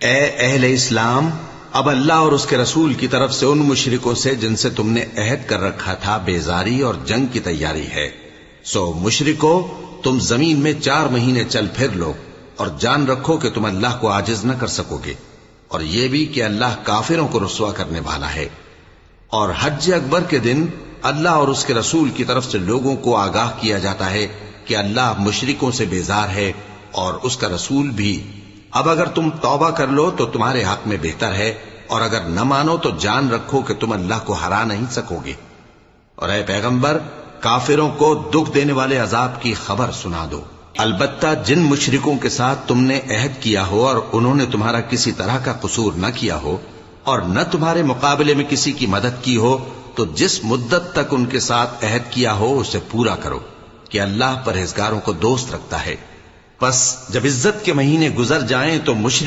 اے اہل اسلام، اب اللہ اور اس کے رسول کی طرف سے ان مشرکوں سے جن سے تم نے عہد کر رکھا تھا بیزاری اور جنگ کی تیاری ہے۔ سو مشرکو، تم زمین میں 4 مہینے چل پھر لو اور جان رکھو کہ تم اللہ کو عاجز نہ کر سکو گے، اور یہ بھی کہ اللہ کافروں کو رسوا کرنے والا ہے۔ اور حج اکبر کے دن اللہ اور اس کے رسول کی طرف سے لوگوں کو آگاہ کیا جاتا ہے کہ اللہ مشرکوں سے بیزار ہے اور اس کا رسول بھی۔ اب اگر تم توبہ کر لو تو تمہارے حق میں بہتر ہے، اور اگر نہ مانو تو جان رکھو کہ تم اللہ کو ہرا نہیں سکو گے۔ اور اے پیغمبر، کافروں کو دکھ دینے والے عذاب کی خبر سنا دو۔ البتہ جن مشرکوں کے ساتھ تم نے عہد کیا ہو اور انہوں نے تمہارا کسی طرح کا قصور نہ کیا ہو اور نہ تمہارے مقابلے میں کسی کی مدد کی ہو، تو جس مدت تک ان کے ساتھ عہد کیا ہو اسے پورا کرو، کہ اللہ پرہیزگاروں کو دوست رکھتا ہے۔ پس جب عزت کے مہینے گزر جائیں تو مشرک